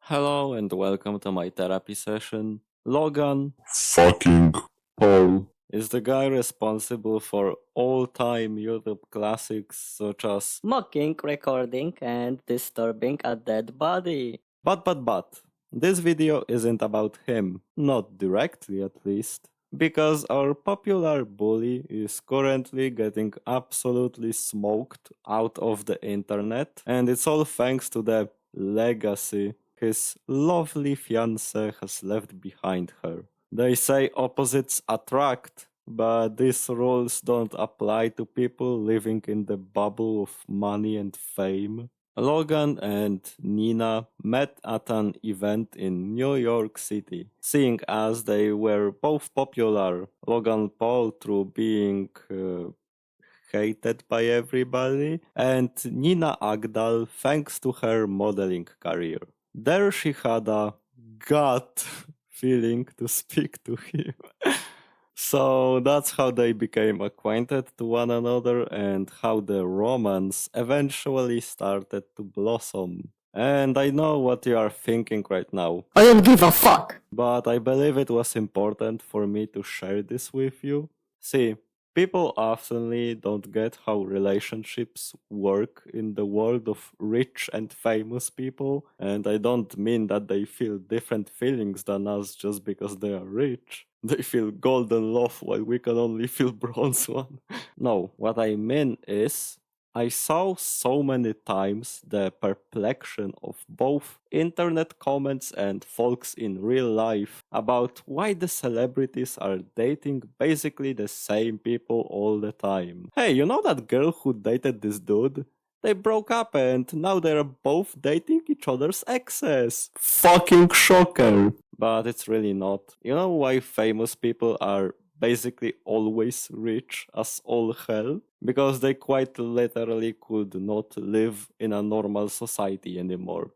Hello and welcome to my therapy session. Logan Fucking Paul. is the guy responsible for all-time YouTube classics such as Mocking, recording, and disturbing a dead body. But, this video isn't about him, not directly at least, because our popular bully is currently getting absolutely smoked out of the internet, and it's all thanks to the legacy his lovely fiancée has left behind her. They say opposites attract, but these rules don't apply to people living in the bubble of money and fame. Logan and Nina met at an event in New York City. Seeing as they were both popular, Logan Paul through being hated by everybody, and Nina Agdal thanks to her modeling career. There she had a gut feeling to speak to him. So that's how they became acquainted to one another and how the romance eventually started to blossom. And I know what you are thinking right now, I don't give a fuck! but I believe it was important for me to share this with you. See, people oftenly don't get how relationships work in the world of rich and famous people, and I don't mean that they feel different feelings than us just because they are rich. They feel golden love while we can only feel bronze one. No, what I mean is, I saw so many times the perplexion of both internet comments and folks in real life about why the celebrities are dating basically the same people all the time. Hey, you know that girl who dated this dude? They broke up and now they're both dating each other's exes. Fucking shocker. But it's really not. You know why famous people are basically always rich as all hell? Because they quite literally could not live in a normal society anymore.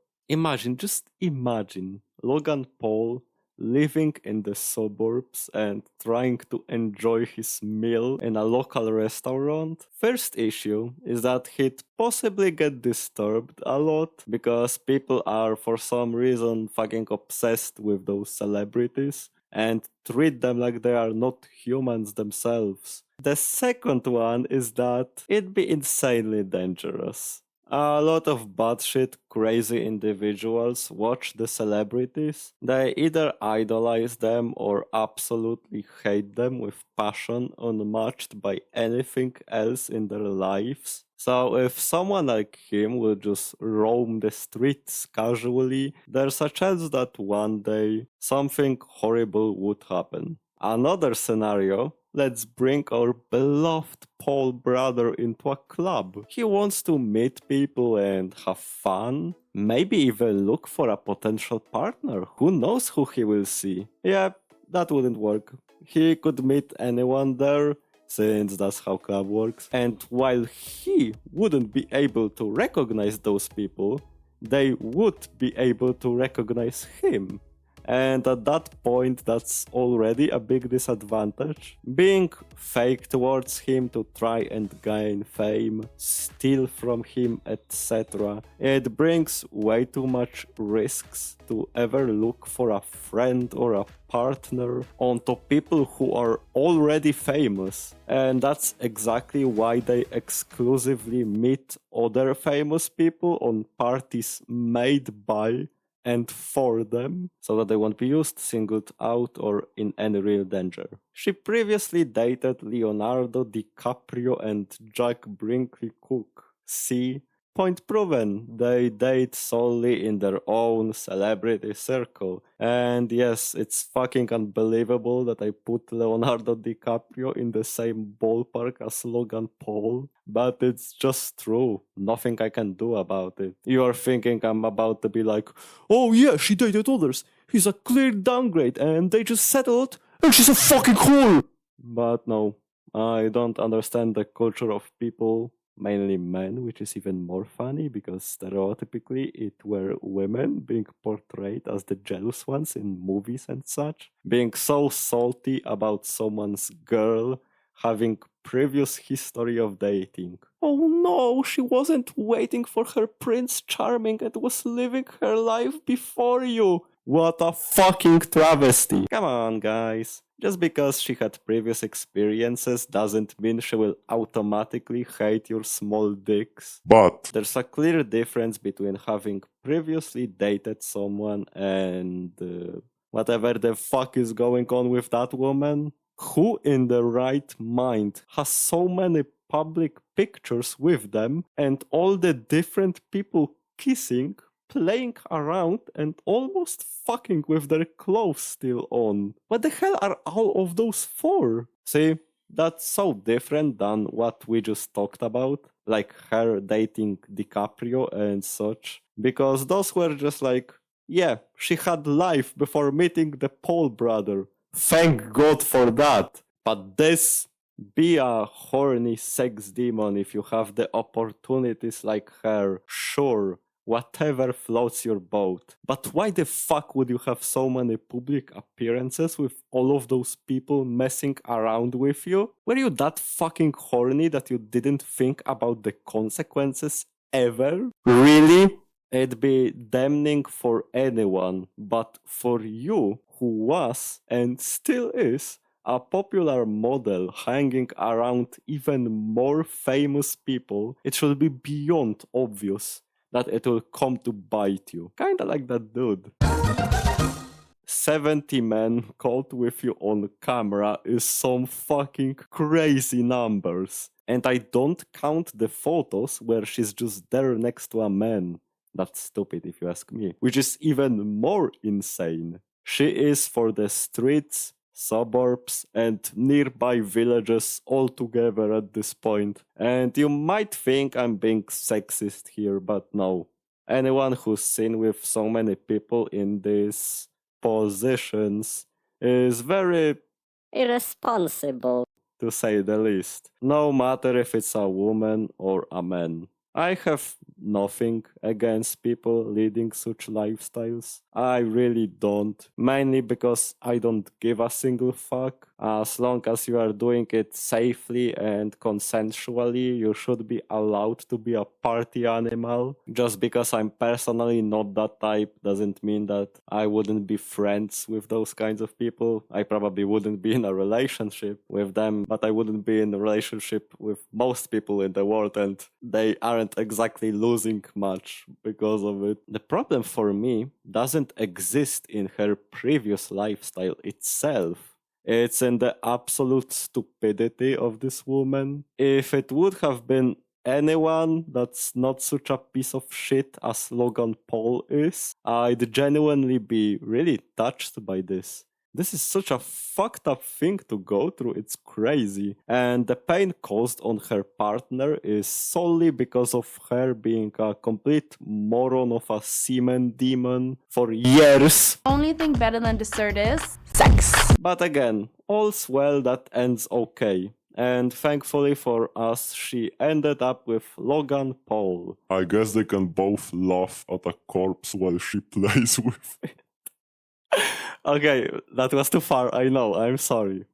Just imagine Logan Paul living in the suburbs and trying to enjoy his meal in a local restaurant. First issue is that he'd possibly get disturbed a lot because people are for some reason fucking obsessed with those celebrities and treat them like they are not humans themselves. The second one is that it'd be insanely dangerous. A lot of batshit crazy individuals watch the celebrities. They either idolize them or absolutely hate them with passion unmatched by anything else in their lives. So if someone like him will just roam the streets casually, there's a chance that one day something horrible would happen. Another scenario, let's bring our beloved Paul brother into a club. He wants to meet people and have fun. Maybe even look for a potential partner. Who knows who he will see? Yeah, that wouldn't work. He could meet anyone there, since that's how club works. And while he wouldn't be able to recognize those people, they would be able to recognize him. And at that point, that's already a big disadvantage. Being fake towards him to try and gain fame, steal from him, etc. It brings way too much risks to ever look for a friend or a partner onto people who are already famous. And that's exactly why they exclusively meet other famous people on parties made by and for them, so that they won't be used, singled out, or in any real danger. She previously dated Leonardo DiCaprio and Jack Brinkley Cook. See? Point proven. They date solely in their own celebrity circle. And yes, it's fucking unbelievable that I put Leonardo DiCaprio in the same ballpark as Logan Paul. But it's just true. Nothing I can do about it. You are thinking I'm about to be like, oh yeah, she dated others. He's a clear downgrade and they just settled and she's a fucking whore. But no, I don't understand the culture of people, mainly men, which is even more funny because stereotypically it were women being portrayed as the jealous ones in movies and such, being so salty about someone's girl having previous history of dating. oh no, she wasn't waiting for her Prince Charming and was living her life before you. What a fucking travesty. Come on, guys. Just because she had previous experiences doesn't mean she will automatically hate your small dicks. But There's a clear difference between having previously dated someone and whatever the fuck is going on with that woman. Who in the right mind has so many public pictures with them and all the different people kissing, playing around, and almost fucking with their clothes still on? What the hell are all of those for? See, that's so different than what we just talked about, like her dating DiCaprio and such, because those were just like, yeah, she had life before meeting the Paul brother. Thank God for that. But this, be a horny sex demon if you have the opportunities like her, sure, whatever floats your boat. But why the fuck would you have so many public appearances with all of those people messing around with you? Were you that fucking horny that you didn't think about the consequences ever? Really? It'd be damning for anyone, but for you, who was and still is a popular model hanging around even more famous people, it should be beyond obvious that it will come to bite you. Kinda like that dude. 70 men caught with you on camera is some fucking crazy numbers. And I don't count the photos where she's just there next to a man. That's stupid if you ask me. Which is even more insane. She is for the streets, suburbs, and nearby villages all together at this point. And you might think I'm being sexist here, but no. Anyone who's seen with so many people in these positions is very Irresponsible. to say the least. No matter if it's a woman or a man. I have nothing against people leading such lifestyles. I really don't. Mainly because I don't give a single fuck. As long as you are doing it safely and consensually, you should be allowed to be a party animal. Just because I'm personally not that type doesn't mean that I wouldn't be friends with those kinds of people. I probably wouldn't be in a relationship with them, but I wouldn't be in a relationship with most people in the world, and they aren't exactly losing much because of it. The problem for me doesn't exist in her previous lifestyle itself. It's in the absolute stupidity of this woman. If it would have been anyone that's not such a piece of shit as Logan Paul is, I'd genuinely be really touched by this. This is such a fucked up thing to go through, it's crazy. And the pain caused on her partner is solely because of her being a complete moron of a semen demon for years. Only thing better than dessert is sex. But again, all's well that ends okay. And thankfully for us, she ended up with Logan Paul. I guess they can both laugh at a corpse while she plays with it. Okay, that was too far, I know, I'm sorry.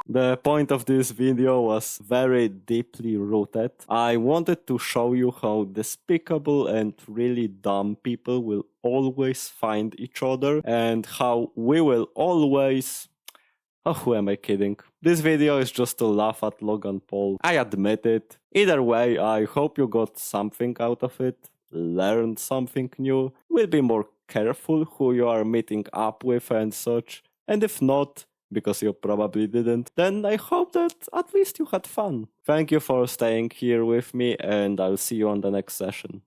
The point of this video was very deeply rooted. I wanted to show you how despicable and really dumb people will always find each other, and how we will always... Oh, who am I kidding? This video is just to laugh at Logan Paul. I admit it. Either way, I hope you got something out of it, learned something new, will be more careful who you are meeting up with and such. And if not, because you probably didn't, then I hope that at least you had fun. Thank you for staying here with me, and I'll see you on the next session.